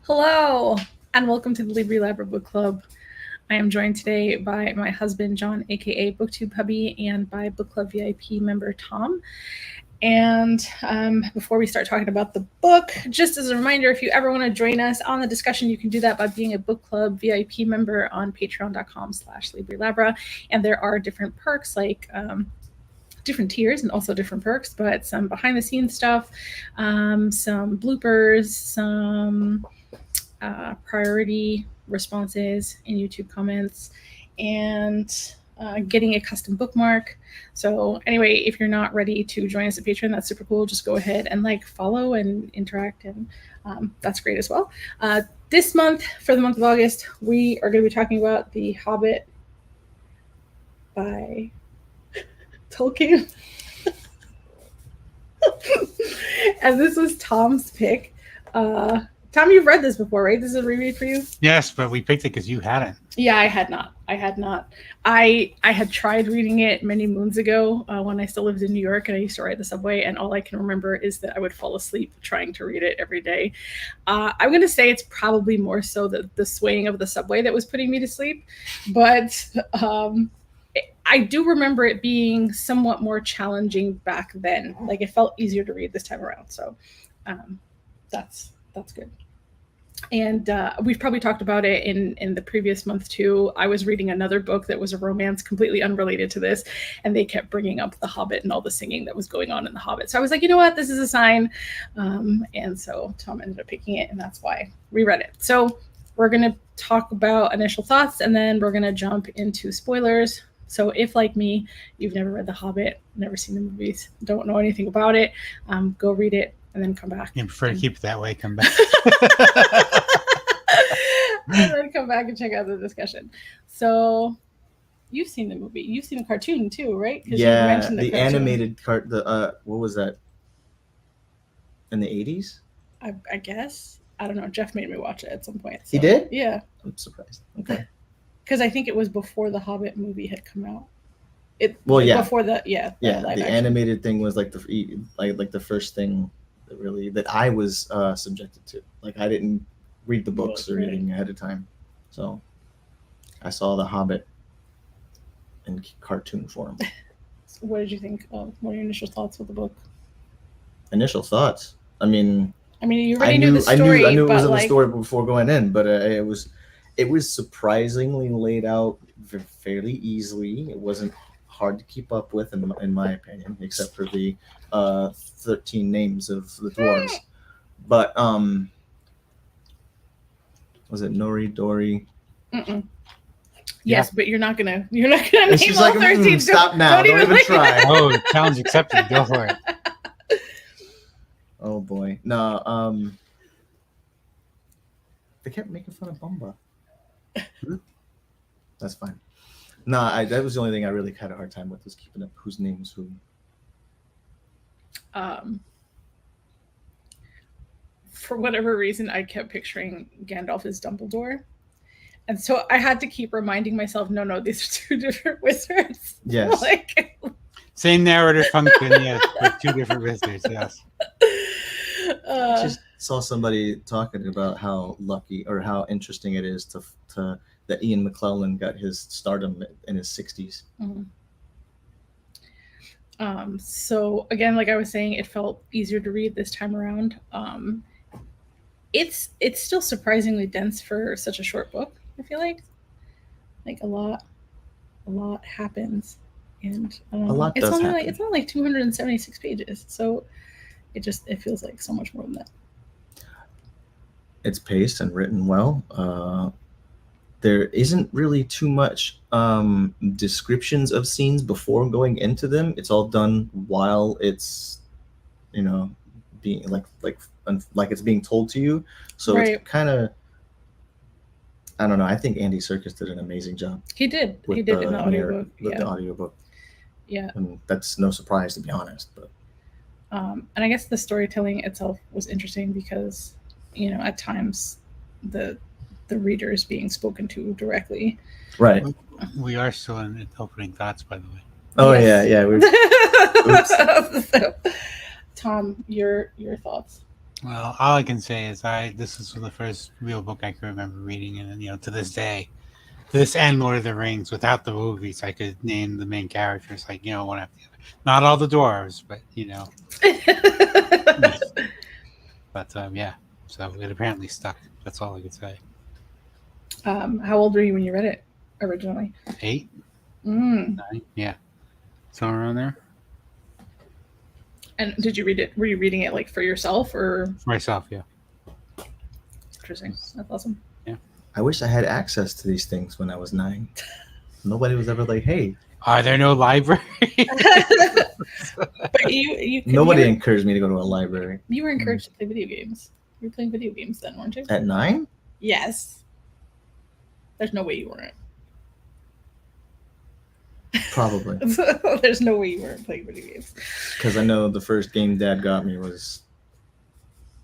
Hello, and welcome to the Libri Labra Book Club. I am joined today by my husband, John, aka BookTube Hubby, and by Book Club VIP member Tom. And before we start talking about the book, just as a reminder, if you ever want to join us on the discussion, you can do that by being a Book Club VIP member on patreon.com/Libri Labra. And there are different perks like different tiers and also different perks, but some behind the scenes stuff, some bloopers, some priority responses in YouTube comments, and getting a custom bookmark. So anyway, if you're not ready to join us at Patreon, that's super cool. Just go ahead and follow and interact, and that's great as well. This month, for the month of August, we are going to be talking about The Hobbit by Tolkien. And this was Tom's pick. Tom, you've read this before, right? This is a reread for you? Yes, but we picked it because you hadn't. Yeah, I had not. I had tried reading it many moons ago when I still lived in New York, and I used to ride the subway, and all I can remember is that I would fall asleep trying to read it every day. I'm going to say it's probably more so the swaying of the subway that was putting me to sleep, but I do remember it being somewhat more challenging back then. Like, it felt easier to read this time around, so that's good. And we've probably talked about it in the previous month too. I was reading another book that was a romance completely unrelated to this, and they kept bringing up The Hobbit and all the singing that was going on in The Hobbit. So I was like, you know what, this is a sign. And so Tom ended up picking it, and that's why we read it. So we're going to talk about initial thoughts, and then we're going to jump into spoilers. So if, like me, you've never read The Hobbit, never seen the movies, don't know anything about it, go read it and then come back. You prefer to keep it that way, come back. And then come back and check out the discussion. So you've seen the movie. You've seen the cartoon too, right? Yeah, the animated what was that? In the 80s? I guess. I don't know. Jeff made me watch it at some point. So. He did? Yeah. I'm surprised. Okay. Because I think it was before the Hobbit movie had come out. Before the animated thing was like the first thing that I was subjected to. Like, I didn't read the books or anything ahead of time, so I saw The Hobbit in cartoon form. So what did you think? What are your initial thoughts with the book? Initial thoughts. I mean, you already knew the story. I knew it was in the story before going in, but it was surprisingly laid out fairly easily. It wasn't hard to keep up with, in my opinion, except for the 13 names of the dwarves. But was it Nori, Dory? Mm-mm. Yes, but you're not gonna name all 13. Stop now! Don't even try. Oh, challenge accepted. Go for it. Oh boy, no. They kept making fun of Bumba. That's fine. No, that was the only thing I really had a hard time with, was keeping up whose name was who. For whatever reason, I kept picturing Gandalf as Dumbledore. And so I had to keep reminding myself, no, these are two different wizards. Yes. Same narrative function, yes, with two different wizards, yes. I just saw somebody talking about how lucky or how interesting it is to that Ian McClellan got his stardom in his 60s. Mm-hmm. So again, like I was saying, it felt easier to read this time around. It's still surprisingly dense for such a short book. I feel like a lot happens, and I don't know. A lot does happen. It's only 276 pages, so it feels like so much more than that. It's paced and written well. There isn't really too much descriptions of scenes before going into them. It's all done while it's, being like it's being told to you. So It's kind of, I don't know. I think Andy Serkis did an amazing job. He did. He did in the audiobook. The audiobook. Yeah. And that's no surprise, to be honest. But and I guess the storytelling itself was interesting because, at times the reader is being spoken to directly. Right. We are still in opening thoughts, by the way. Oh, yes. Yeah. Oops. So, Tom, your thoughts? Well, all I can say is this is the first real book I can remember reading, and to this day, this and Lord of the Rings. Without the movies, I could name the main characters like one after the other. Not all the dwarves, but yes. But yeah. So it apparently stuck. That's all I could say. How old were you when you read it originally? 8, Mm. 9, yeah, somewhere around there. And did you read it? Were you reading it like for yourself or For myself? Yeah. interesting? That's awesome. Yeah. I wish I had access to these things when I was 9. Nobody was ever like, "Hey." Are there no libraries? But you Nobody encouraged me to go to a library. You were encouraged to play video games. You were playing video games then, weren't you? At 9? Yes. There's no way you weren't. Probably. There's no way you weren't playing video games. Because I know the first game Dad got me was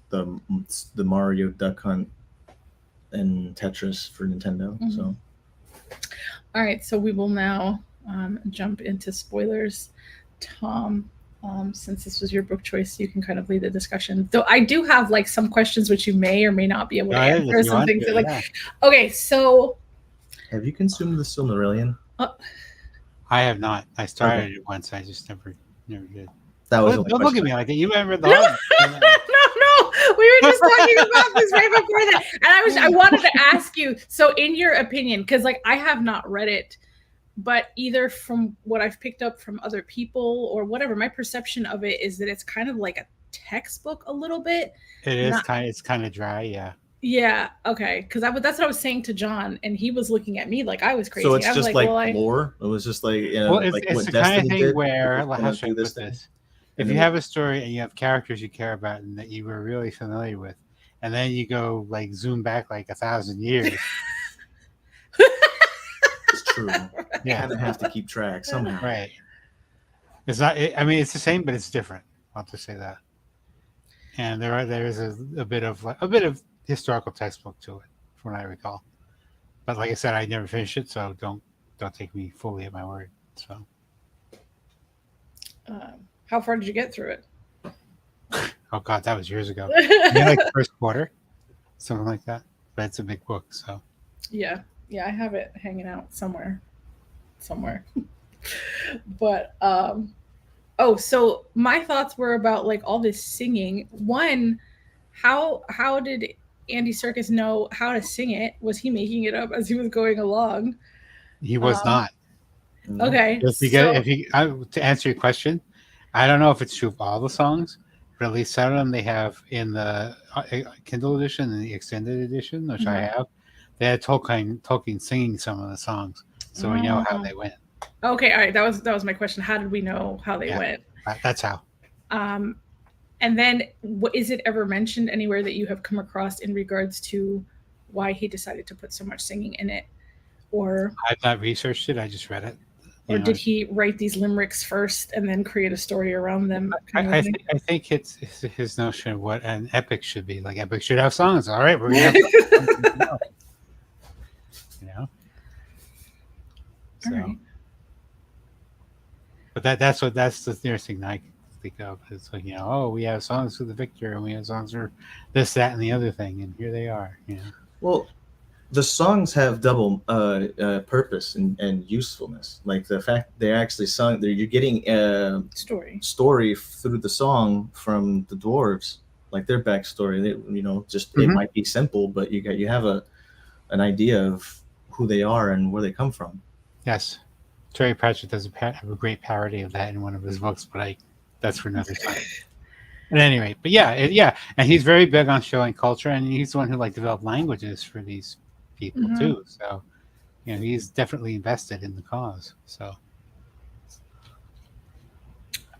the Mario Duck Hunt and Tetris for Nintendo. Mhm. So, all right, so we will now jump into spoilers. Tom, since this was your book choice, you can kind of lead the discussion. Though I do have like some questions which you may or may not be able to answer. Some things that, like, okay, so have you consumed the Silmarillion? I have not. I started it once. I just never did. That was don't look at me like that. You haven't read the no, Hobbit. no. We were just talking about this right before that, and I wanted to ask you. So, in your opinion, because like I have not read it, but either from what I've picked up from other people or whatever, my perception of it is that it's kind of like a textbook a little bit. It is it's kind of dry, yeah. Yeah. Okay. Because that's what I was saying to John, and he was looking at me like I was crazy. So it's I was just like lore. It was just like well, it's like it's what the Destiny kind of thing did. where how should I put this this? If you have a story and you have characters you care about and that you were really familiar with, and then you go like zoom back like 1,000 years. It's true. You kind of have to keep track somehow. Right. It's not. I mean, it's the same, but it's different. I'll just say that. And there is a bit of historical textbook to it, from what I recall. But like I said, I never finished it, so don't take me fully at my word. So. How far did you get through it? Oh God, that was years ago. Maybe like the first quarter, something like that. But it's a big book, so. Yeah, I have it hanging out somewhere. But so my thoughts were about like all this singing. One, how did Andy Serkis know how to sing it? Was he making it up as he was going along? He was not. Okay. To answer your question, I don't know if it's true of all the songs, but at least some of them they have in the Kindle edition and the extended edition, which I have. They had Tolkien singing some of the songs, so we know how they went. Okay, all right. That was my question. How did we know how they went? That's how. And then, is it ever mentioned anywhere that you have come across in regards to why he decided to put so much singing in it, or I've not researched it. I just read it. Or did he write these limericks first and then create a story around them? I think it's his notion of what an epic should be. Like epic should have songs. All right, we're gonna have songs. So, right. But that's the nearest thing I can think of. It's like we have songs for the victor, and we have songs for this, that, and the other thing, and here they are. Well, the songs have double purpose and usefulness. Like the fact they're actually sung, you're getting a story through the song from the dwarves, like their backstory. It might be simple, but you have an idea of who they are and where they come from. Yes, Terry Pratchett does have a great parody of that in one of his books, but that's for another time. At any rate, but and he's very big on showing culture, and he's the one who developed languages for these people too. So, he's definitely invested in the cause. So,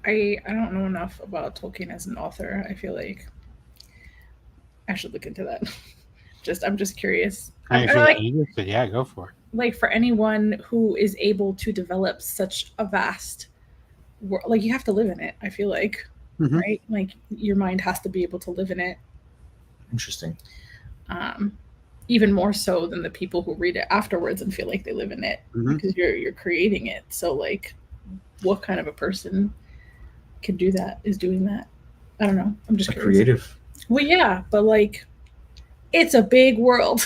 I don't know enough about Tolkien as an author. I feel like I should look into that. I'm just curious. But yeah, go for it. Like for anyone who is able to develop such a vast world, like you have to live in it. I feel like, right? Like your mind has to be able to live in it. Interesting. Even more so than the people who read it afterwards and feel like they live in it because you're creating it. So like, what kind of a person can do that? Is doing that? I don't know. I'm just curious. Creative. Well, yeah, but like, it's a big world.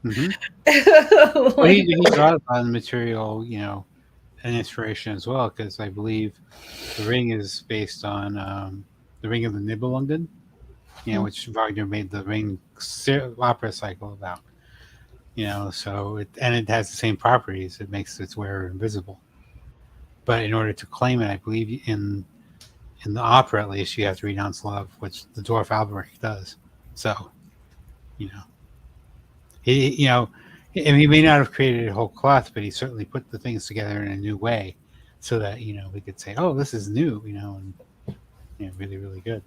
Hmm. Well, Like, he draws on material, an inspiration as well, because I believe the Ring is based on the Ring of the Nibelungen, which Wagner made the Ring opera cycle about. So it has the same properties. It makes its wearer invisible. But in order to claim it, I believe in the opera at least, you have to renounce love, which the dwarf Alberic does. So, you know, and he may not have created a whole cloth, but he certainly put the things together in a new way, so that we could say, "Oh, this is new," and really, really good.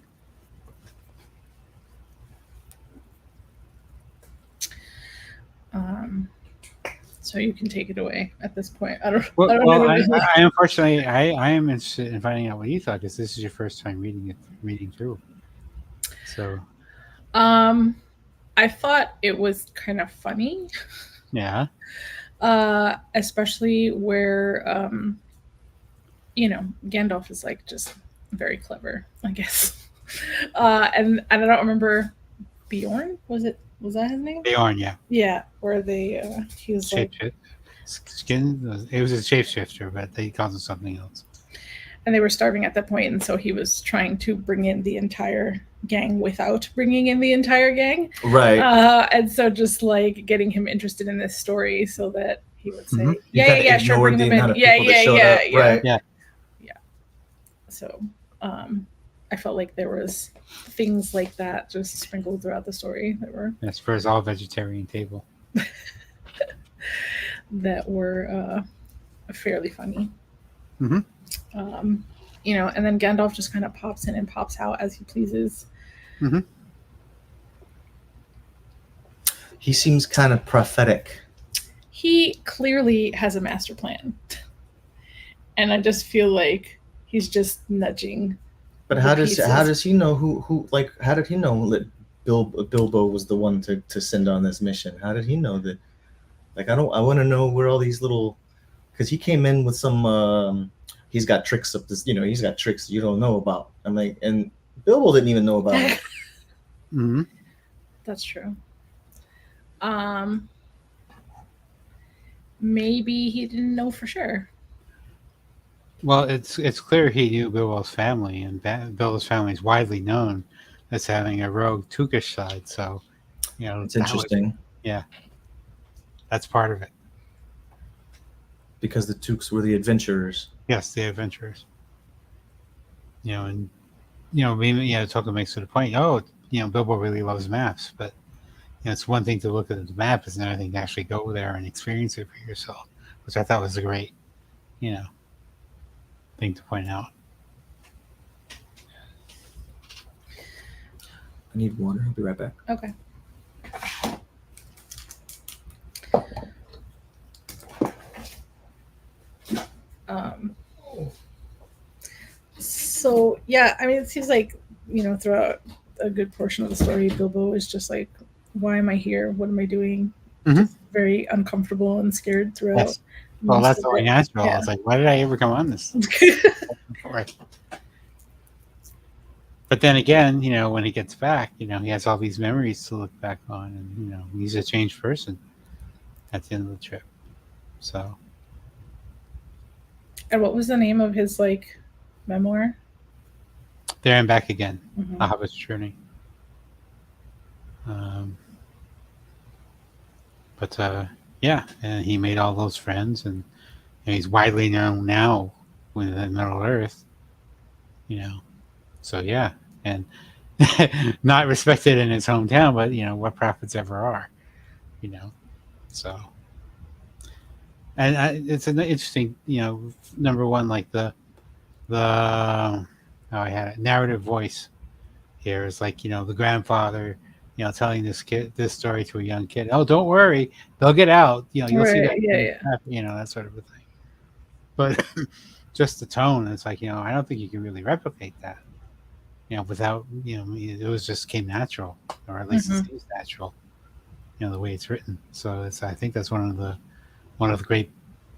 um, so you can take it away at this point. I don't. Well, I don't well, know. I unfortunately, I am interested in finding out what you thought, because this is your first time reading through. So, I thought it was kind of funny. yeah. Especially where Gandalf is like just very clever, I guess. And I don't remember Bjorn, was that his name? Bjorn, yeah. Yeah, where he was like, Skin. It was a shapeshifter, but they called it something else. and they were starving at that point, and so he was trying to bring in the entire gang without bringing in the entire gang, Right. and so just like getting him interested in this story so that he would say, Mhm. yeah, sure, bring them in, Right. Yeah. So I felt like there was things like that just sprinkled throughout the story That's for his all vegetarian table. that were fairly funny. Mhm. And then Gandalf just kind of pops in and pops out as he pleases. Mhm. He seems kind of prophetic. He clearly has a master plan, and I just feel like he's just nudging. But how does he know who like how did he know that Bilbo was the one to send on this mission? How did he know that? Like I want to know where all these little, because he came in with some he's got tricks up this, he's got tricks you don't know about. I'm like, and Bilbo didn't even know about it. Mm-hmm. That's true. Maybe he didn't know for sure. Well, it's clear he knew Bilbo's family, and Bilbo's family is widely known as having a rogue Tookish side. So, it's interesting. That's part of it. Because the Tooks were the adventurers. Yes, the adventurers. And Tolkien makes it a point. Oh, Bilbo really loves maps, but it's one thing to look at the map; it's another thing to actually go there and experience it for yourself, which I thought was a great, thing to point out. I need water. I'll be right back. Okay. So yeah, I mean, it seems like throughout a good portion of the story, Bilbo is just like, "Why am I here? What am I doing?" Mhm. Just very uncomfortable and scared throughout. Yes. Well, that's only natural. Yeah. I was like, why did I ever come on this? But then again, when he gets back, he has all these memories to look back on, and he's a changed person at the end of the trip. So. And what was the name of his memoir? There and Back Again, Mm-hmm. A Hobbit's Journey. Yeah, and he made all those friends, and he's widely known now within Middle Earth. So yeah, and not respected in his hometown, but what prophets ever are, So, and it's an interesting, number one, like the I had a narrative voice here is like the grandfather telling this story to a young kid. Oh, don't worry, they'll get out, you'll see that. That sort of a thing. But just the tone, it's like I don't think you can really replicate that without it was just came natural, or at least it seems natural, the way it's written. So I think that's one of the great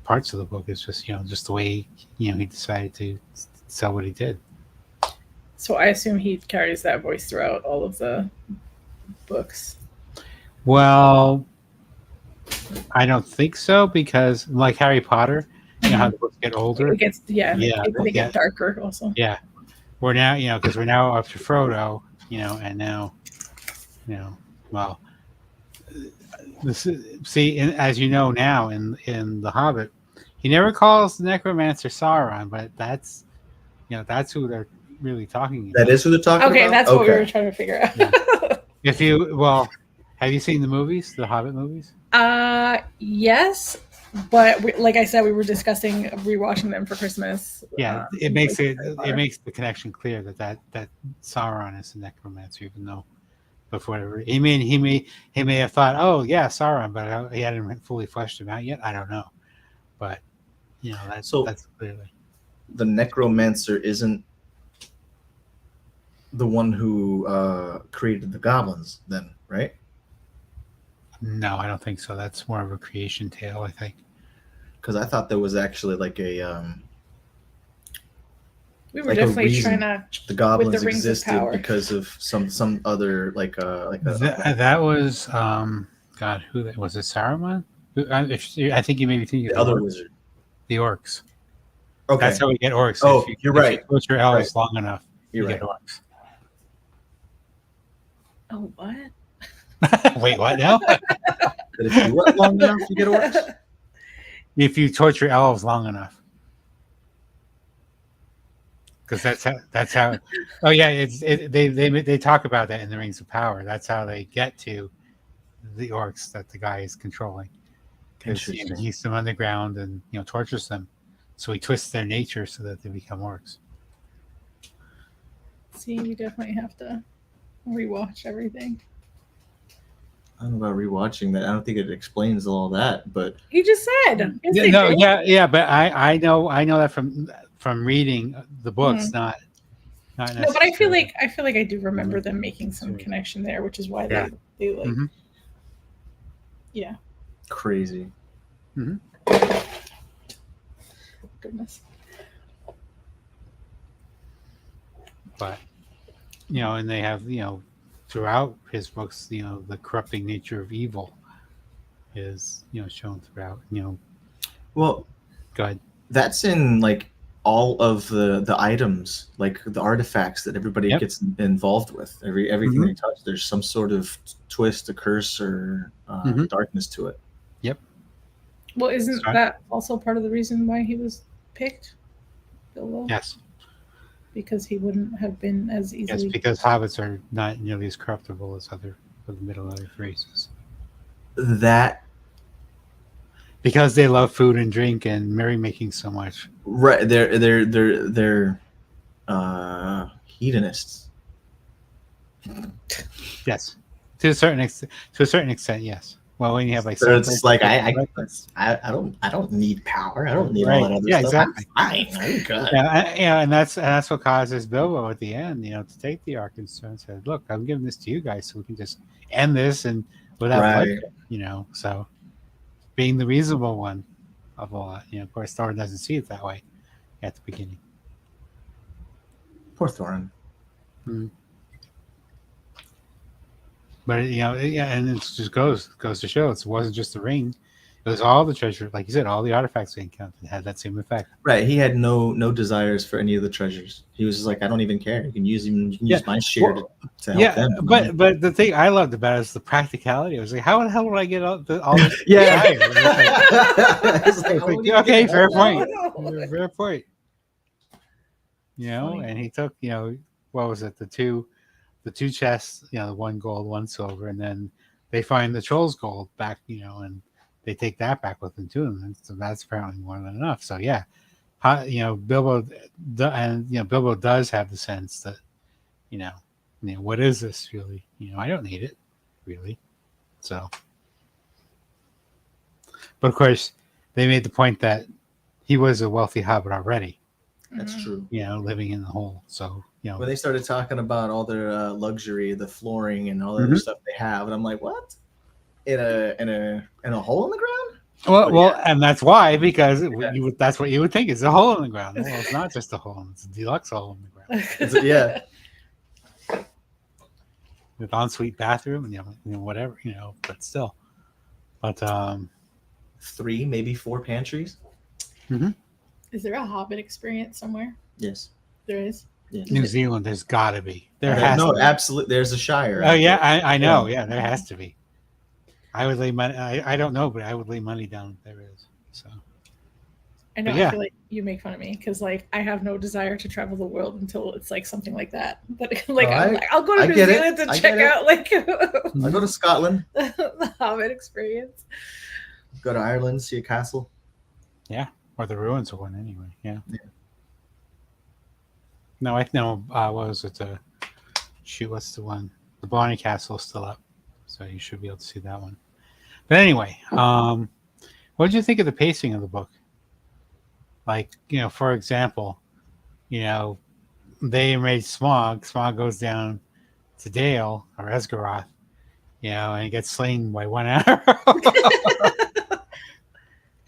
parts of the book is just just the way he decided to sell what he did. So I assume he carries that voice throughout all of the books. Well, I don't think so because, like Harry Potter, you know how the books get older. It gets Yeah, they get darker also. Yeah, we're now because we're now up to Frodo, and now, well, this see, as you know now in the Hobbit, he never calls the necromancer Sauron, but that's who they're really talking about. That is who they're talking about? Okay, that's what we were trying to figure out. Yeah. Have you seen the movies, the Hobbit movies? Yes, but like I said, we were discussing rewatching them for Christmas. Yeah, it makes the connection clear that Sauron is the necromancer, even though before he may have thought, oh yeah, Sauron, but he hadn't fully fleshed him out yet. I don't know, but that's clearly the necromancer isn't the one who created the goblins, then, right? No, I don't think so. That's more of a creation tale, I think. Because I thought there was actually like a. We were definitely trying to. The goblins with the rings existed of power. because of some other that was God, who was it? Saruman? I think you maybe think the other wizard. The orcs. Okay, that's how we get orcs. Oh, you're right. If you put your elves long enough, you get orcs. Oh, what? Wait, what now? If you went long enough, you get orcs. If you torture elves long enough, because that's how. Oh yeah, they talk about that in the Rings of Power. That's how they get to the orcs that the guy is controlling. Because he keeps them underground and tortures them, so he twists their nature so that they become orcs. See, we definitely have to rewatch everything. I don't know about rewatching that. I don't think it explains all that, but he just said. But I know that from reading the books, not. No, but I feel like I do remember them making some connection there, which is why they like. Mm-hmm. Yeah. Crazy. Mm-hmm. Goodness. But and they have throughout his books, the corrupting nature of evil is shown throughout. Well, go ahead. That's in like all of the items, like the artifacts that everybody gets involved with. Everything they touch, there's some sort of twist, a curse, or darkness to it. Yep. Well, isn't that also part of the reason why he was picked, Bilbo? Yes. Because he wouldn't have been as easily. Yes, because hobbits are not nearly as corruptible as other of the Middle Earth races. That. Because they love food and drink and merrymaking so much. Right, they're hedonists. Yes, to a certain extent, yes. Well, when you have like, so it's like I don't need power. I don't need all that other stuff. Exactly. I'm good. And that's what causes Bilbo at the end, to take the Ark and said, "Look, I'm giving this to you guys, so we can just end this and without bloodshed." So being the reasonable one of all that, of course, Thorin doesn't see it that way at the beginning. Poor Thorin. Mm-hmm. But and it just goes to show it wasn't just the ring; it was all the treasure, like you said, all the artifacts we encountered had that same effect. Right, he had no desires for any of the treasures. He was just like, I don't even care. You can use my share to help them. But the thing I loved about it is the practicality. I was like, how the hell would I get all this? Okay, fair point. Fair point. And he took what was it, the two chests, the one gold, one silver, and then they find the troll's gold back, and they take that back with them too, and so that's apparently more than enough. So Bilbo does have the sense that, what is this really? I don't need it, really. So, but of course, they made the point that he was a wealthy hobbit already. That's true. Living in the hole. So, when they started talking about all their luxury, the flooring and all the other stuff they have, and I'm like, what? In a hole in the ground? Well, and that's why, because that's what you would think is a hole in the ground. Well, it's not just a hole; it's a deluxe hole in the ground. with ensuite bathroom and whatever, but still. But 3, maybe 4 pantries. Is there a Hobbit experience somewhere? Yes. There is. Yes. New Zealand, there's got to be. There Okay. has No, to be. absolutely. There's a Shire. Oh out yeah, there. I know. Yeah, there has to be. I would lay money. I don't know, but I would lay money down if there is. So I know. But yeah. I feel like you make fun of me because like I have no desire to travel the world until it's like something like that. But like I'll go to I New get it. Zealand to I check get it. out like I go to Scotland, the Hobbit experience. go to Ireland, see a castle. or the ruins of one anyway. Yeah. Yeah. No, I know. What was it? What's the one? The Blarney Castle is still up, so you should be able to see that one. But anyway, what did you think of the pacing of the book? Like, for example, they made Smaug. Smaug goes down to Dale or Esgaroth, and he gets slain by one arrow.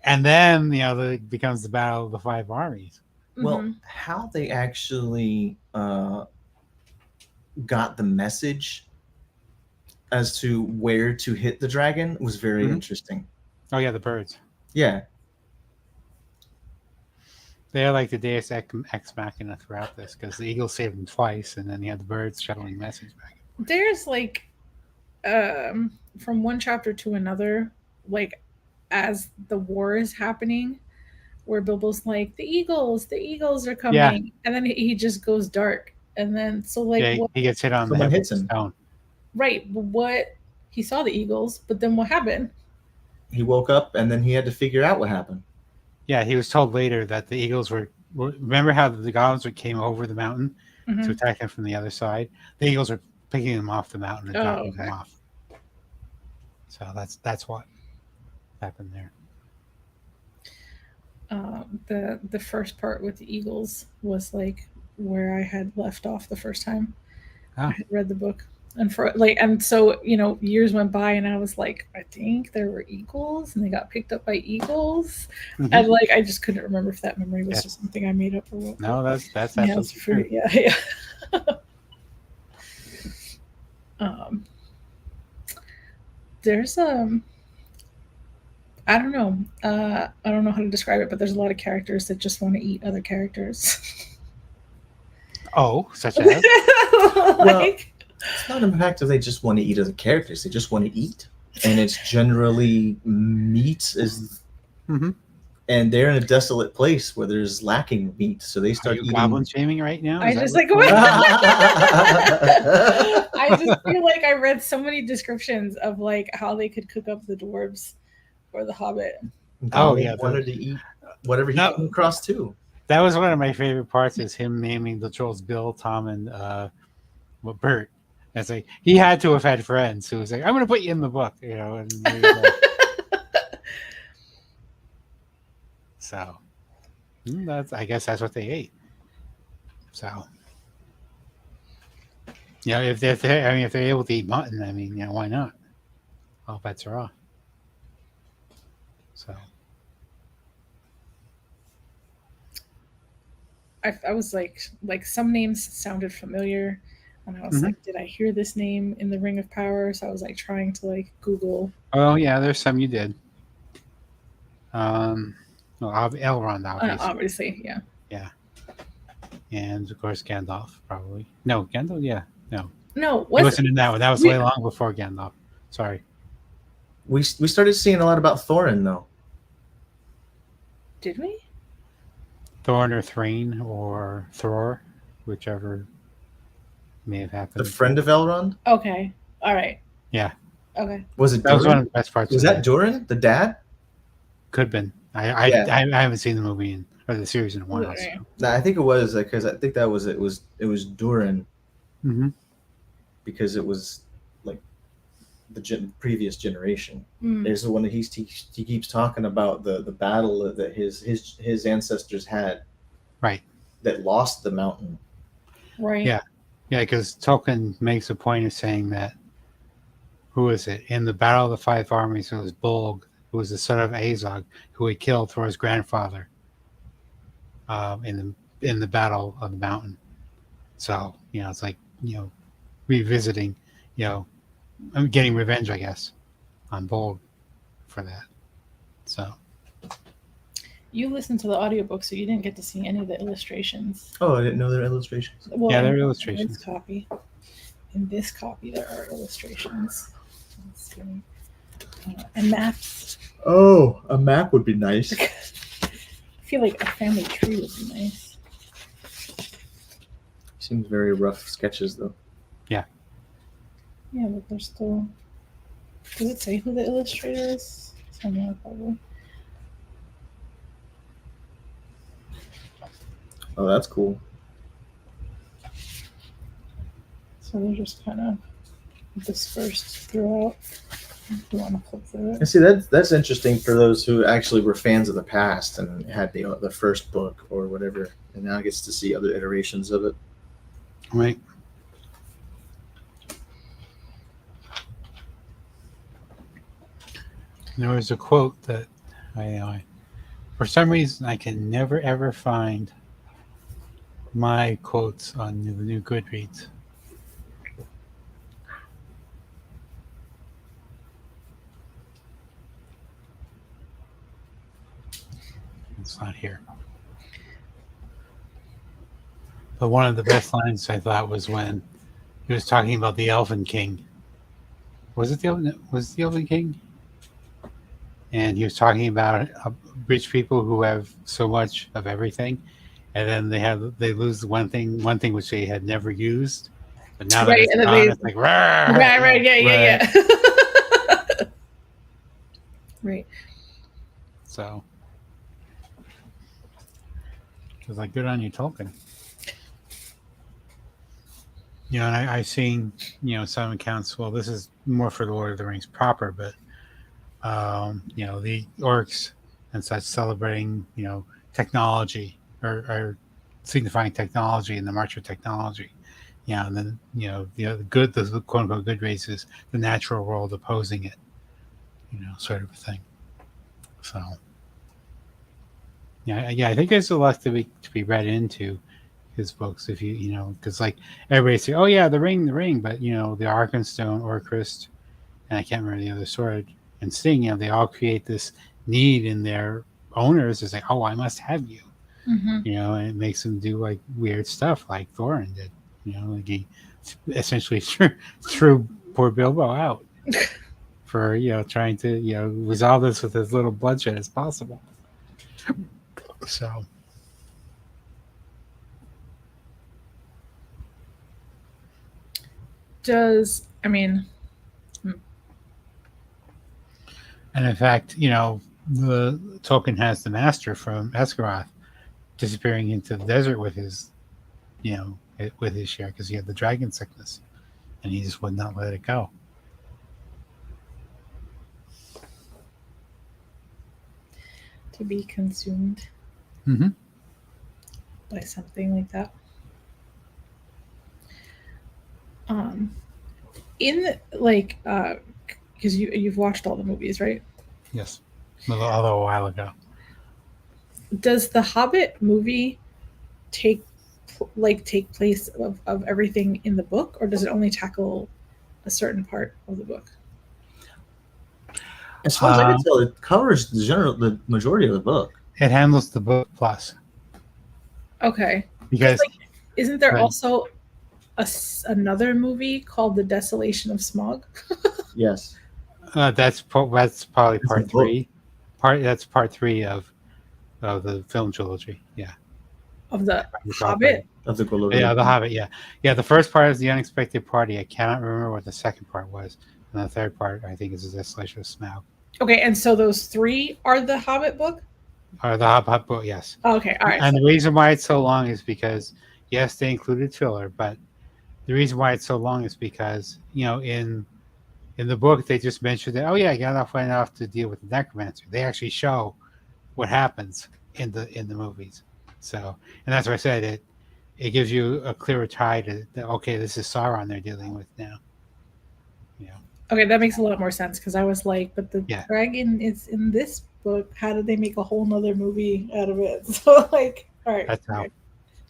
And then, it becomes the Battle of the Five Armies. Well, how they actually got the message as to where to hit the dragon was very interesting. Oh yeah, the birds. Yeah. They're like the Deus Ex Machina throughout this because the eagle saved them twice, and then you had the birds shuttling message back. There's like, from one chapter to another, like as the war is happening, where Bilbo's like, the eagles are coming, Yeah. and then he just goes dark, and then so like Yeah, he gets hit on the Someone head hits with a him. stone. right, but what he saw the eagles, but then what happened? He woke up and then he had to figure out what happened. Yeah, he was told later that the eagles were remember how the goblins came over the mountain Mhm. to attack him from the other side? The eagles were picking them off the mountain and dropping them off. So that's what happened there. The first part with the eagles was like where I had left off the first time I had read the book, and so years went by, and I was like, I think there were eagles, and they got picked up by eagles, and like I just couldn't remember if that memory was just something I made up or what. No, that's yeah, absolutely true. yeah. There's I don't know. I don't know how to describe it, but there's a lot of characters that just want to eat other characters. Oh, such as? Like, It's not the fact that they just want to eat other characters. They just want to eat. And it's generally meat and they're in a desolate place where there's lacking meat. So they Are start you eating. goblin shaming right now? I Is that just what- like I just feel like I read so many descriptions of like how they could cook up the dwarves or the Hobbit. Oh, yeah, wanted to eat whatever he came across too. That was one of my favorite parts, is him naming the trolls Bill, Tom, and Bert. It's like he had to have had friends who was like, "I'm going to put you in the book," And there you go. So I guess that's what they ate. So if they're able to eat mutton, why not? All bets are off. So I was like some names sounded familiar, and I was like, did I hear this name in the Ring of Power? So I was like trying to like Google. Oh yeah, there's some you did. Elrond, Obviously, yeah. Yeah. And of course Gandalf, probably. No, Gandalf, yeah. No. No, He wasn't in that one. That was way long before Gandalf. Sorry. We started seeing a lot about Thorin though. Did we? Thorn or Thrain or Thror, whichever may have happened. The friend of Elrond? Okay. All right. Yeah. Okay. Was it That was Durin? one of the best parts. Was that Durin, the dad? Could have been. I haven't seen the movie or the series in a while. So. No, I think it was because I think that was it was Durin because it was like the previous generation. There's the one that he keeps talking about the battle that his ancestors had, right? That lost the mountain, right? Yeah, because Tolkien makes a point of saying that. Who is it in the Battle of the Five Armies? It was Bolg, who was the son of Azog, who he killed for his grandfather. In the Battle of the Mountain. So it's like revisiting I'm getting revenge, I guess, on Bold for that. So You listened to the audiobook, so you didn't get to see any of the illustrations. Oh, I didn't know there were illustrations. Well, yeah, they're in illustrations. this copy, there are illustrations. Let's see. And maps. Oh, a map would be nice. I feel like a family tree would be nice. Seems very rough sketches, though. Yeah, but they're still. Does it say who the illustrator is? Somewhere probably. Oh, that's cool. So they're just kind of dispersed throughout. If you want to flip through And it. see, that's interesting for those who actually were fans of the past and had the first book or whatever, and now gets to see other iterations of it. Right. There was a quote that for some reason, I can never ever find my quotes on the new Goodreads. It's not here. But one of the best lines I thought was when he was talking about the Elven King. Was it the Elven King? And he was talking about rich people who have so much of everything, and then they lose one thing which they had never used, but now that Right, it's and then gone, they- it's like Right, yeah. Right. So it was like, good on you, Tolkien. And I've seen some accounts. Well, this is more for the Lord of the Rings proper, but the orcs and such celebrating technology or signifying technology in the march of technology. And then the quote unquote good races, the natural world opposing it, sort of a thing. So I think there's a lot to be read into his books if because like everybody say, oh yeah, the ring, but the Arkenstone, Orcrist, and I can't remember the other sword and Sting, they all create this need in their owners. It's like, oh, I must have you. Mm-hmm. And it makes them do like weird stuff like Thorin did. Like he essentially threw poor Bilbo out for trying to resolve this with as little bloodshed as possible. So And in fact, the Tolkien has the master from Esgaroth disappearing into the desert with his share because he had the dragon sickness and he just would not let it go. to be consumed Mm-hmm. by something like that. Because you've watched all the movies, right? Yes, although a while ago. Does the Hobbit movie take place of everything in the book, or does it only tackle a certain part of the book? As far as I can tell, it covers the majority of the book. It handles the book plus. Okay. Because isn't there Right. also another movie called The Desolation of Smaug? Yes. That's probably part the book. 3. That's part 3 of the film trilogy. Yeah. Of the You're Hobbit? Of the Golden Yeah, The Hobbit. Yeah. The first part is The Unexpected Party. I cannot remember what the second part was, and the third part I think is The Desolation of Smaug. Okay, and so those 3 are the Hobbit book? Or the Hobbit book, yes. Okay, all right. And the reason why it's so long is because, yes, they included filler, but the reason why it's so long is because, in the book they just mentioned that, oh yeah, I went off to deal with the necromancer. They actually show what happens in the movies. So, and that's why I said it gives you a clearer tie to okay, this is Sauron they're dealing with now. Okay, that makes a lot more sense because I was like, but the Yeah. dragon is in this book. How did they make a whole nother movie out of it? So all right. That's how.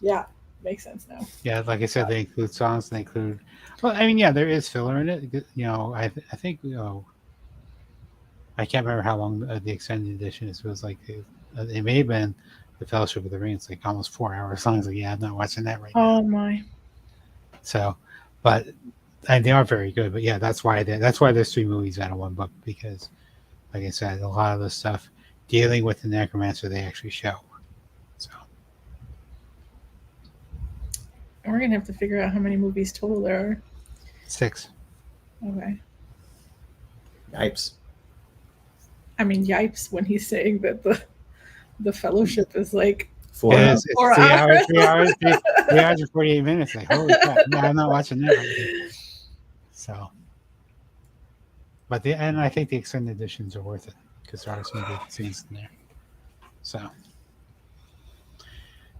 Yeah. makes sense now. Yeah, like I said, they include songs. They include. Well, I mean, yeah, there is filler in it. You know, I think I can't remember how long the extended edition is. It was like it may have been the Fellowship of the Ring. It's like almost 4 hours long. It's like, yeah, I'm not watching that right now. Oh my. So, but and they are very good. But yeah, that's why there's 3 movies out of one book, because, like I said, a lot of the stuff dealing with the necromancer they actually show. So We're gonna have to figure out how many movies total there are. 6. Okay. Yipes. I mean, yipes when he's saying that the Fellowship is like 4 Yeah, hours. it's 4 3 hours. hours, 3 hours and 48 minutes. Like, holy crap! No, I'm not watching that right now. So, and I think the extended editions are worth it because there are some good scenes in there. So,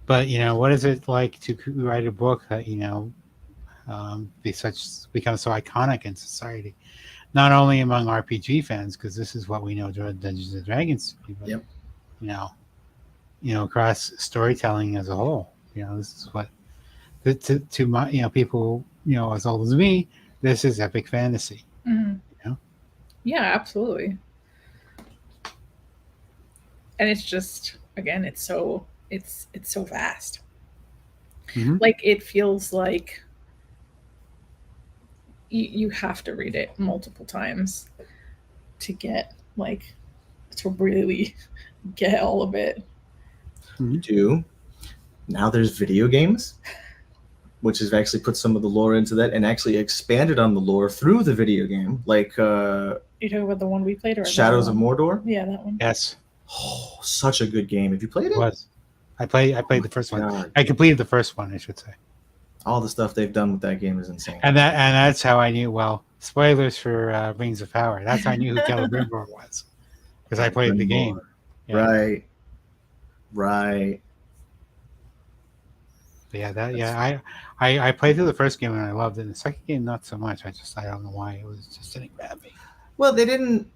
but what is it like to write a book that become so iconic in society, not only among RPG fans, because this is what we know Dungeons and Dragons to be, but Yep. Across storytelling as a whole. This is what to my people as old as me. This is epic fantasy. Mhm. Yeah, absolutely. And it's just, again, it's so vast. Mhm. Like, it feels like you have to read it multiple times to get to really get all of it. You do. Now there's video games, which has actually put some of the lore into that and actually expanded on the lore through the video game, like You're talking about the one we played, or Shadows of another Mordor. one? Yeah, that one. Yes, Oh, such a good game. Have you played it it? was. I played the first one. God. I completed the first one, I should say. All the stuff they've done with that game is insane. And that's how I knew. Well, spoilers for Rings of Power. That's how I knew who Celebrimbor was, because I played the game. Yeah. Right. But yeah, I played through the first game and I loved it. The second game, not so much. I don't know why. It was just didn't grab me. Well, they didn't.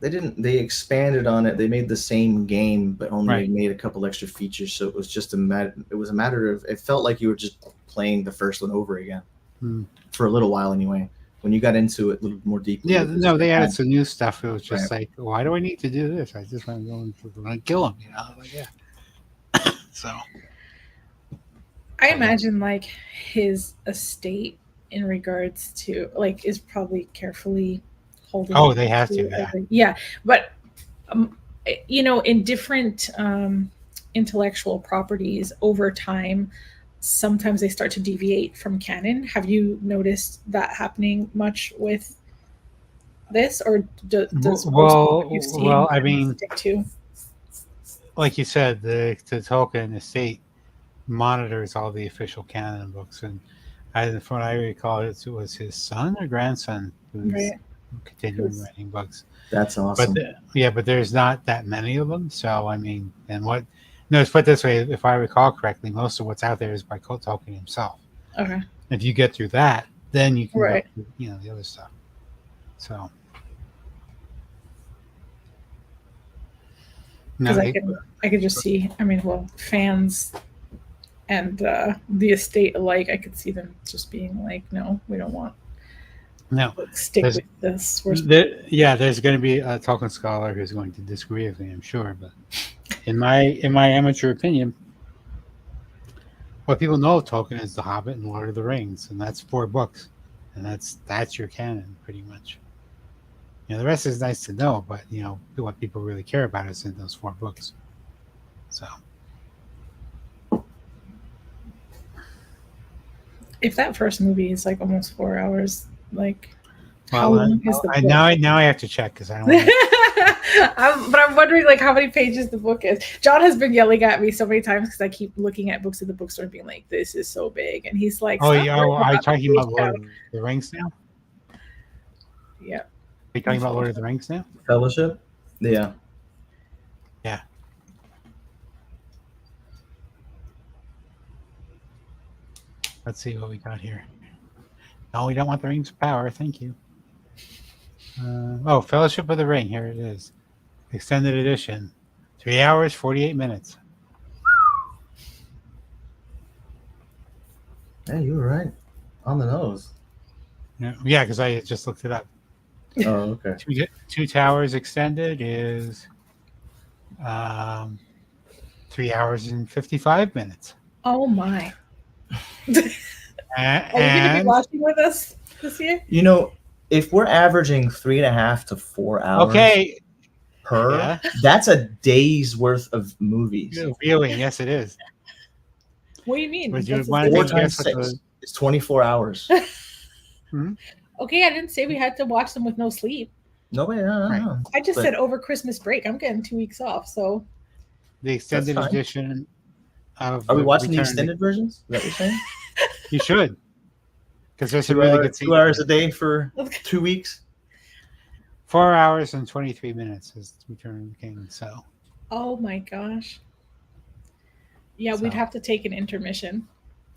They expanded on it. They made the same game, but only made a couple extra features. So it was just a matter of. It felt like you were just playing the first one over again for a little while, anyway. When you got into it a little more deeply. Yeah, no, they added some new stuff. It was just like, why do I need to do this? I just want to go and kill him. Like, yeah. So. I imagine like his estate in regards to is probably carefully holding. Oh, they have to. Yeah. Yeah, but in different intellectual properties over time, sometimes they start to deviate from canon. Have you noticed that happening much with this, or does what you've seen I mean, stick to? Like you said, the Tolkien estate monitors all the official canon books, and from what I recall, it was his son or grandson who's continuing writing books. That's awesome. But there's not that many of them. So I mean, let's put it this way: if I recall correctly, most of what's out there is by Tolkien himself. Okay. If you get through that, then you can go through, the other stuff. So. Because I could just see. I mean, fans and the estate alike, I could see them just being like, no, we don't want. No, stick with this. There's going to be a Tolkien scholar who's going to disagree with me, I'm sure. But in my amateur opinion, what people know of Tolkien is The Hobbit and Lord of the Rings, and that's 4 books, and that's your canon pretty much. The rest is nice to know, but what people really care about is in those 4 books. So. If that first movie is like almost 4 hours, how long is the book? Now I have to check because I don't want to... but I'm wondering how many pages the book is. John has been yelling at me so many times because I keep looking at books at the bookstore and being like, this is so big. And he's like, are you talking about Lord of the Rings now? Yeah. Are you talking about Lord of the Rings now? Fellowship? Yeah. Yeah. Let's see what we got here. No, we don't want the Rings of Power. Thank you. Fellowship of the Ring. Here it is. Extended edition. 3 hours, 48 minutes. Hey, you were right. On the nose. Yeah, because I just looked it up. Oh, okay. Two Towers Extended is 3 hours and 55 minutes. Oh my! Are you going to be And watching with us this year? You know, if we're averaging 3.5 to 4 hours okay, per, yeah, that's a day's worth of movies. viewing. Yes, it is. What do you mean? Would you What's want this to Four take a difference? guess times what 6 the? is 24 hours. Hmm? Okay, I didn't say we had to watch them with no sleep. No way, no. Right. I just But- said over Christmas break. I'm getting 2 weeks off, so The extended fine. edition of Are we watching the Return of extended versions? Is that what you're saying? You should, because there's some 2 really hours, good scenes. 2 hours a day for 2 weeks? 4 hours and 23 minutes is Return of the King. So oh my gosh. Yeah, we'd So. have to take an intermission.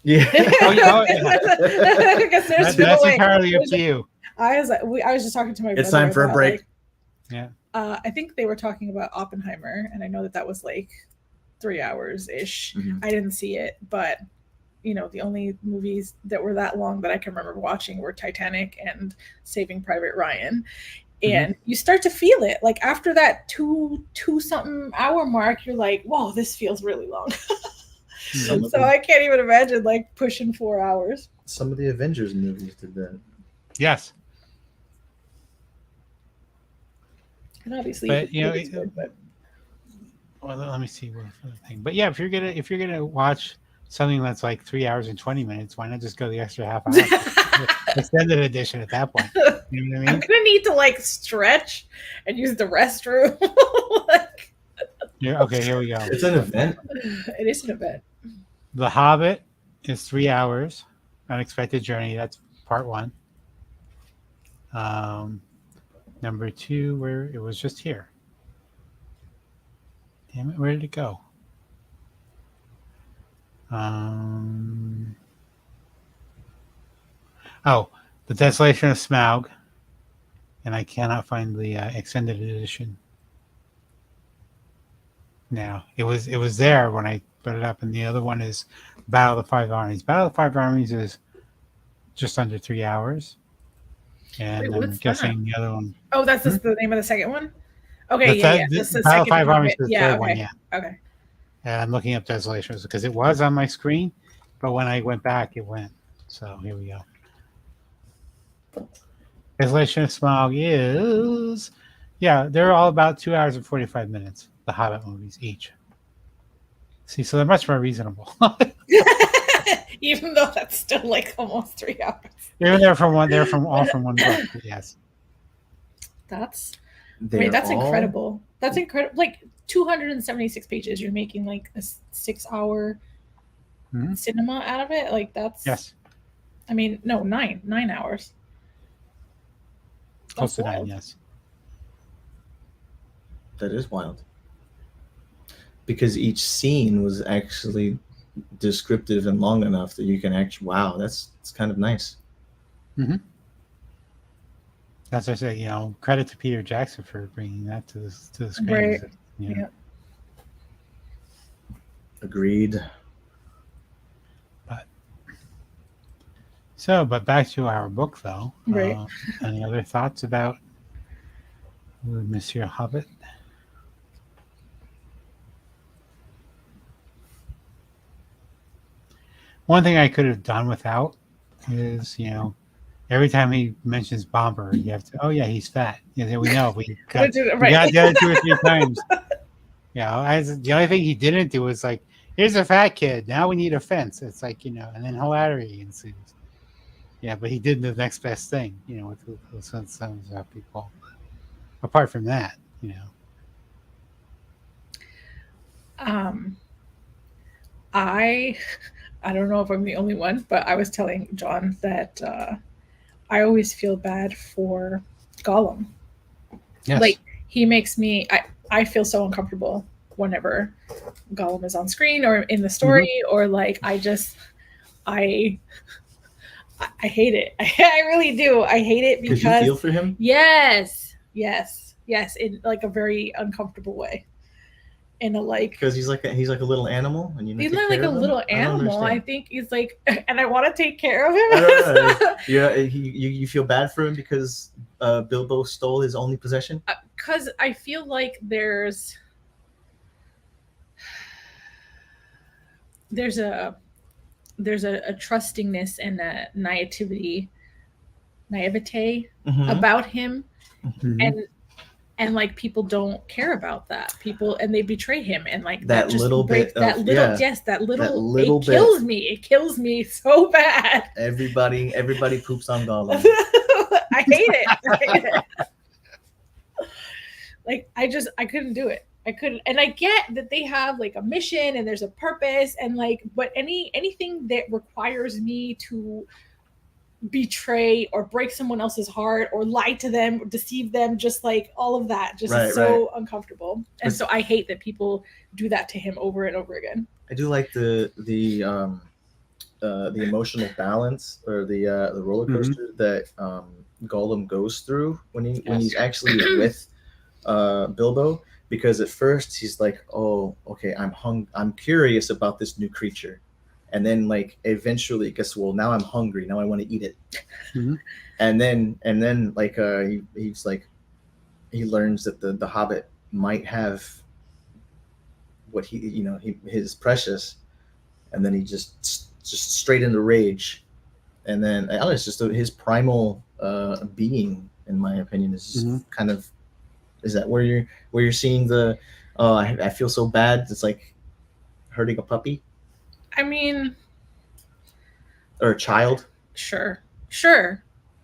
Yeah. yeah. Because there's no that's way. entirely up to you. I was just talking to my It's brother time for a about, break. Yeah. I think they were talking about Oppenheimer, and I know that was like 3 hours ish. Mhm. I didn't see it, but the only movies that were that long that I can remember watching were Titanic and Saving Private Ryan. And you start to feel it. Like after that two something hour mark, you're like, whoa, this feels really long. Some of So the- I can't even imagine like pushing 4 hours. Some of the Avengers movies did that. Yes. And obviously, But, it's good, but Well, let me see what other thing. But yeah, if you're gonna watch something that's like 3 hours and 20 minutes, why not just go the extra half hour? Extended edition at that point. You know what I I'm mean? gonna need to like stretch and use the restroom. Like, Yeah, okay, here we go. It's an event. it is an event. The Hobbit is 3 hours. Unexpected Journey, that's part 1. Number 2, where it was just here. Damn it, where did it go? The Desolation of Smaug, and I cannot find the extended edition. Now it was there when I put it up, and the other one is Battle of the Five Armies. Battle of the Five Armies is just under 3 hours, and Wait, I'm what's guessing the other one. Oh, that's the name of the second one? Okay, yeah. That's the Battle of second Five Armies Hobbit. is the third one, yeah. Okay. And I'm looking up Desolations because it was on my screen, but when I went back, it went. So here we go. Desolation of Smaug is, they're all about 2 hours and 45 minutes. The Hobbit movies each. See, so they're much more reasonable. Even though that's still like almost 3 hours. They're from one book. Yes. That's They're that's all- incredible. That's incredible. Like 276 pages. You're making like a 6 hour Mhm. cinema out of it. Like that's Yes. I mean, no, 9 hours. Close to That's 9. wild. Yes. That is wild. Because each scene was actually descriptive and long enough that you can actually, wow, it's kind of nice. That's what I say. Credit to Peter Jackson for bringing that to the screen. Right. Yeah. Agreed. But back to our book, though. Right. Any other thoughts about Monsieur Hobbit? One thing I could have done without is, every time he mentions Bomber, you have to, oh yeah, he's fat. Yeah, we know. We got the other 2 or 3 times. The only thing he didn't do was like, here's a fat kid. Now we need a fence. It's like, and then hilarity ensues. Yeah, but he did the next best thing, with some people. Apart from that, I don't know if I'm the only one, but I was telling John that I always feel bad for Gollum. Yes. Like he makes me I feel so uncomfortable whenever Gollum is on screen or in the story, or like I hate it. I really do. I hate it Because because you feel for him? yes, in like a very uncomfortable way. in a like. Because he's like a little animal, and you He's take not care like a of him? little I don't animal. I understand. think he's like, and I want to take care of I don't know. him. Yeah, you feel bad for him because Bilbo stole his only possession. Because I feel like there's a trustingness and a naivete Mhm. about him, Mhm. and like people don't care about that. People, and they betray him, and like That just little breaks bit of that little little it bit. kills me. It kills me so bad. Everybody poops on Gollum. I hate it. Like I couldn't do it. I couldn't, and I get that they have like a mission and there's a purpose, and like, but anything that requires me to betray or break someone else's heart or lie to them or deceive them, just like all of that just is so uncomfortable. And so I hate that people do that to him over and over again. I do like the emotional balance, or the roller coaster that Gollum goes through when he's actually with Bilbo, because at first he's like, oh, okay, I'm curious about this new creature, and then like eventually guess, well, now I'm hungry, now I want to eat it. Mhm. And then like he's like, he learns that the Hobbit might have what his precious, and then he just straight into rage. And then I don't know, it's just his primal being, in my opinion, is just kind of, is that where you're seeing the I feel so bad, it's like hurting a puppy I mean, or a child. Sure.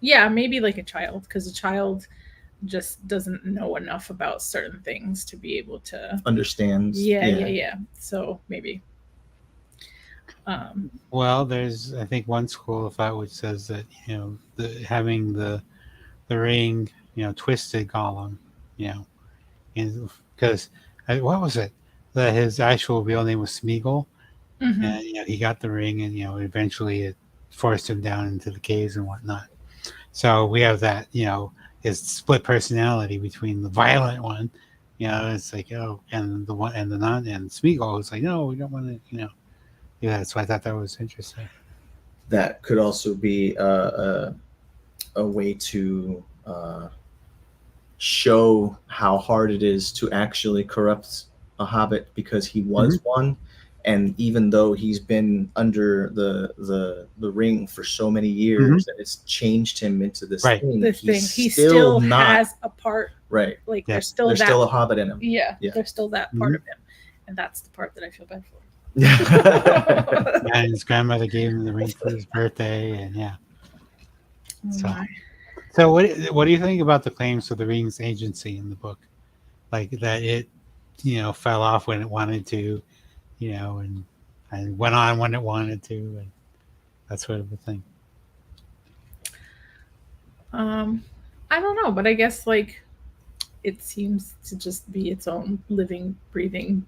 Yeah, maybe like a child, because a child just doesn't know enough about certain things to be able to Understands. Yeah. So maybe. Well, there's, I think, one school of thought which says that having the ring twisted Gollum, and because what was it, that his actual real name was Smeagol, mhm. and he got the ring, and eventually it forced him down into the caves and whatnot. So we have that, his split personality between the violent one, it's like, oh, and the one and the non, and Smeagol is like, no, we don't want to, do that. So I thought that was interesting. That could also be a way to show how hard it is to actually corrupt a hobbit, because he was one, and even though he's been under the ring for so many years, that it's changed him into this thing. He still has a part, right. Like there's still a hobbit in him. Yeah. There's still that part of him, and that's the part that I feel bad for. And his grandmother gave him the ring for his birthday, and Oh So what do you think about the claims of the ring's agency in the book, like that it fell off when it wanted to, and went on when it wanted to, and that sort of a thing? I don't know, but I guess like it seems to just be its own living, breathing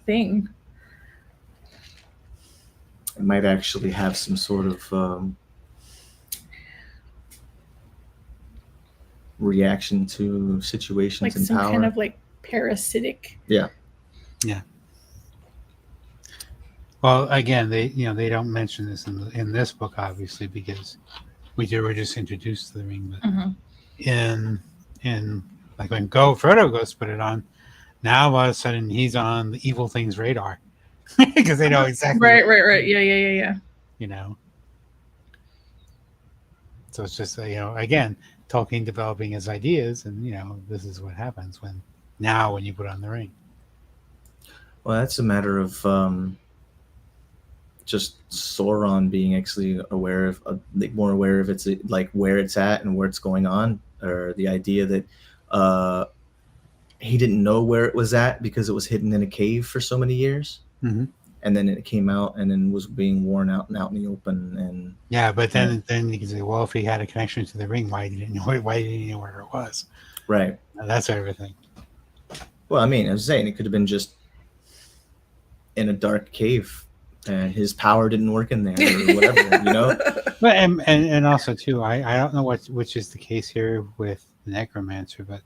thing. It might actually have some sort of reaction to situations, like in some power. kind of like parasitic. Yeah. Well, again, they don't mention this in this book, obviously, because we were just introduced to the ring. But in like when Frodo goes to put it on, now all of a sudden he's on the evil thing's radar because they know exactly. Right. Yeah. So it's just again, Tolkien developing his ideas, and this is what happens when you put on the ring. Well, that's a matter of just Sauron being actually more aware of its, like, where it's at and where it's going on, or the idea that he didn't know where it was at because it was hidden in a cave for so many years. And then it came out and then was being worn out and out in the open. And yeah, but then you can say, well, if he had a connection to the ring, why didn't he know where it was? Right. That's everything. Well, I mean, I was saying it could have been just in a dark cave and his power didn't work in there or whatever, But and also too, I don't know which is the case here with the necromancer, but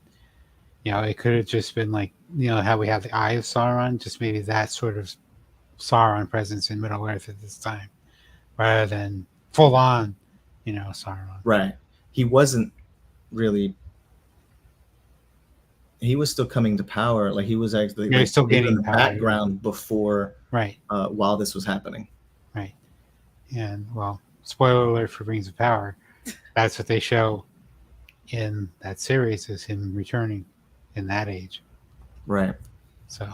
it could have just been like, how we have the Eye of Sauron, just maybe that sort of Sauron presence in Middle Earth at this time, rather than full on, Sauron. Right. He wasn't really. He was still coming to power. Like he was actually He's still in gaining the power. background before, right, while this was happening. Right. And well, spoiler alert for Rings of Power. That's what they show in that series, is him returning in that age. Right. So.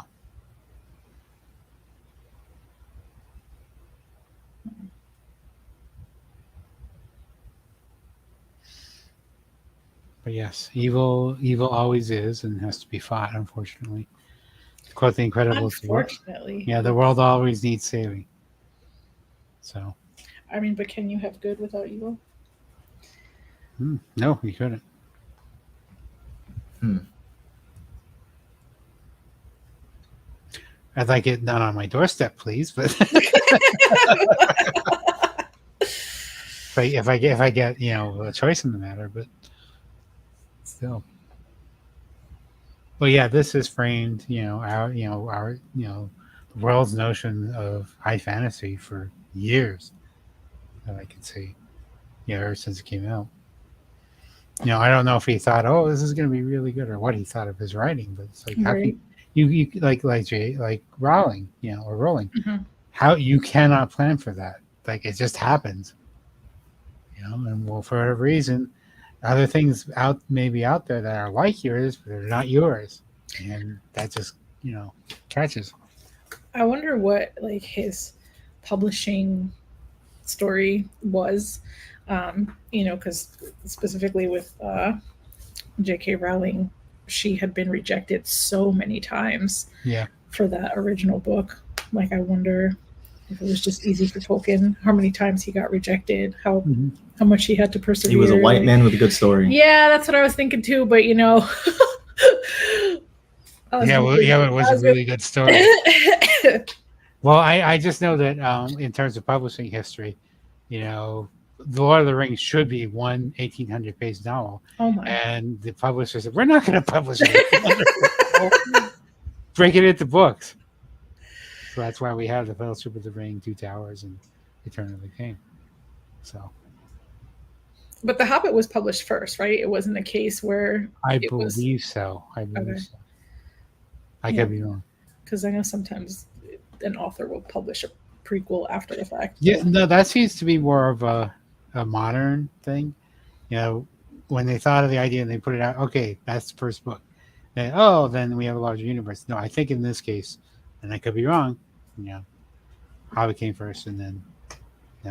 But yes, evil always is and has to be fought, unfortunately. To quote The Incredibles, Unfortunately. yeah, the world always needs saving. So. I mean, but can you have good without evil? No, you couldn't. I'd like it not on my doorstep, please. But if I get a choice in the matter, but still. Well, yeah, this is framed, our the world's notion of high fantasy for years that I can see, ever since it came out. I don't know if he thought, oh, this is going to be really good, or what he thought of his writing, but it's like, how can you like Rowling, or Rowling, how you cannot plan for that. Like, it just happens, and well, for whatever reason, other things maybe out there that are like yours, but they're not yours, and that just catches. I wonder what like his publishing story was, because specifically with J.K. Rowling, she had been rejected so many times for that original book. Like, I wonder if it was just easy for Tolkien, how many times he got rejected, how much he had to persevere. He was a white man with a good story. Yeah, that's what I was thinking too, but it was a really good story. Well, I just know that in terms of publishing history, The Lord of the Rings should be one 1,800-page novel. Oh my. And the publisher said, we're not going to publish it. Break it into books. So that's why we have The Fellowship of the Ring, Two Towers, and Return of the King. So. But The Hobbit was published first, right? It wasn't a case where I believe so. I could be wrong. Because I know sometimes an author will publish a prequel after the fact. Yeah, no, that seems to be more of a modern thing. When they thought of the idea and they put it out, okay, that's the first book. Then we have a larger universe. No, I think in this case, and I could be wrong, Hobbit came first, and then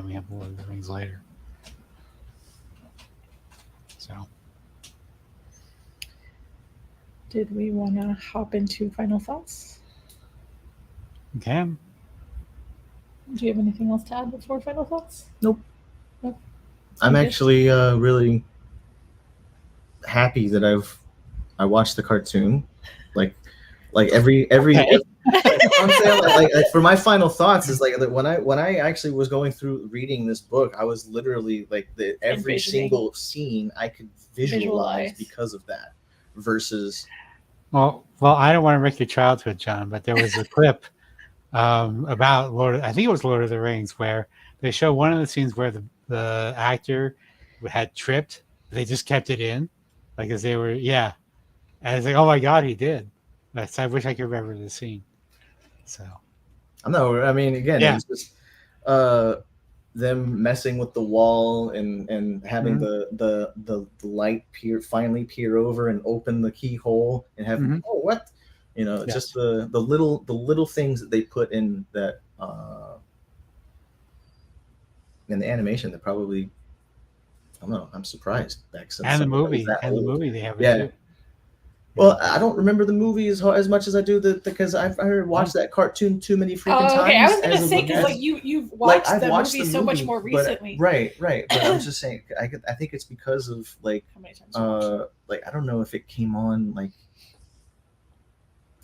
we have Lord of the Rings later. So. Did we want to hop into final thoughts? Okay. Do you have anything else to add before final thoughts? Nope. I'm actually really happy that I watched the cartoon, like every. Okay. I'm saying, like for my final thoughts is like when I actually was going through reading this book, I was literally like every single scene I could visualize because of that. Versus. Well, I don't want to wreck your childhood, John, but there was a clip about I think it was Lord of the Rings, where they show one of the scenes where the actor had tripped. They just kept it in, like as they were, and it's like, oh my God, he did. I wish I could remember the scene. So, I mean, again, it's just them messing with the wall and having the light finally peer over and open the keyhole and have what. Just the little things that they put in that in the animation that probably, I don't know, I'm surprised. And the movie they have it too. Well, I don't remember the movie as much as I do because I've watched that cartoon too many freaking times. Okay, I was gonna say because like you've watched the movie so much more recently. Right. But I'm just saying, I think it's because of like how many times like I don't know if it came on like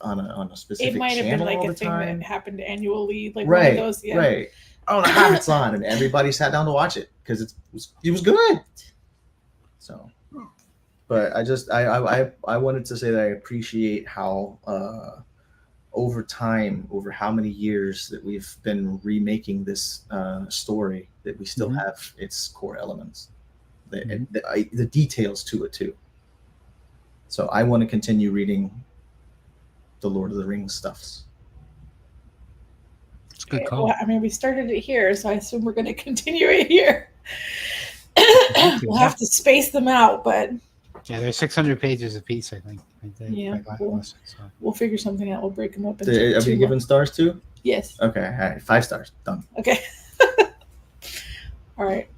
on a specific channel. It might have been like all a the thing time. that happened annually, like right, one of those. Yeah. Right. Oh, the Hobbit's on, and everybody sat down to watch it because it was good. So. But I wanted to say that I appreciate how over time, over how many years that we've been remaking this story, that we still Mhm. have its core elements, Mhm. the details to it too. So I want to continue reading the Lord of the Rings stuffs. It's a good Well, call. I mean, we started it here, so I assume we're going to continue it here. We'll Yeah. have to space them out, but Yeah, there's 600 pages apiece, I think. yeah, Like last we'll lesson, so. we'll figure something out. We'll break them up into Are we two. giving stars too? Yes. Okay, all right, 5 stars, done. Okay. All right.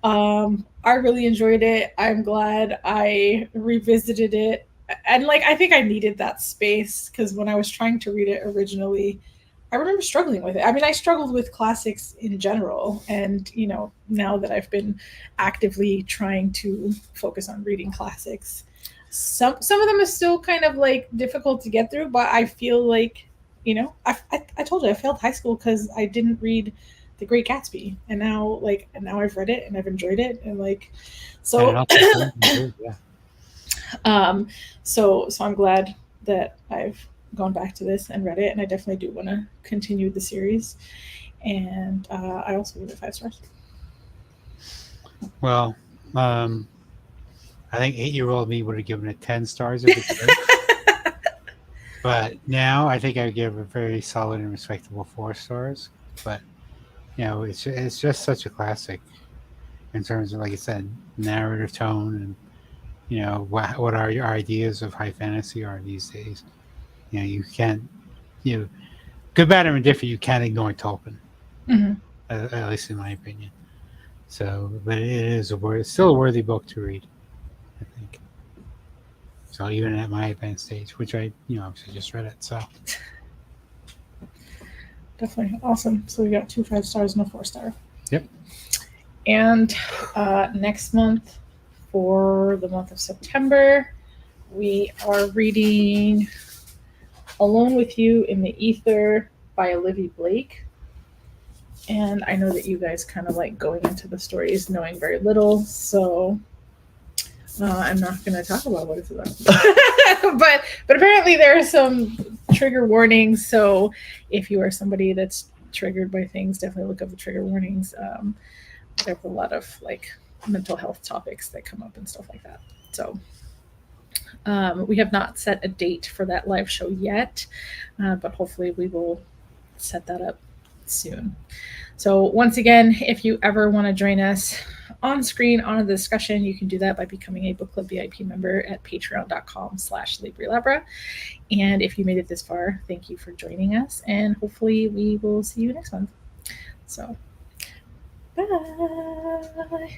I really enjoyed it. I'm glad I revisited it. And like I think I needed that space because when I was trying to read it originally, I remember struggling with it. I mean, I struggled with classics in general, and now that I've been actively trying to focus on reading classics, some of them is still kind of like difficult to get through. But I feel like, I told you I failed high school because I didn't read The Great Gatsby, and now I've read it and I've enjoyed it, and like And it so. also shows you too, yeah. So I'm glad that I've gone back to this and read it, and I definitely do want to continue the series. And I also give it 5 stars. Well, I think 8-year-old me would have given it 10 stars if it could. But now I think I would give a very solid and respectable 4 stars. But it's just such a classic in terms of, like I said, narrative tone and what are your ideas of high fantasy are these days. You can't good, bad, or indifferent. You can't ignore Tolkien, Mm-hmm. at least in my opinion. So, but it's still a worthy book to read, I think. So even at my advanced stage, which I obviously just read it, so. Definitely awesome. So we got 2 5 stars and a 4 star. Yep. And next month, for the month of September, we are reading Alone with You in the Ether by Olivia Blake. And I know that you guys kind of like going into the stories knowing very little, so I'm not going to talk about what it's about. but apparently there are some trigger warnings, so if you are somebody that's triggered by things, definitely look up the trigger warnings. There's a lot of like mental health topics that come up and stuff like that. So we have not set a date for that live show yet, but hopefully we will set that up soon. So once again, if you ever want to join us on screen on a discussion, you can do that by becoming a book club VIP member at patreon.com/Libri Labra. And if you made it this far, thank you for joining us, and hopefully we will see you next month. So bye.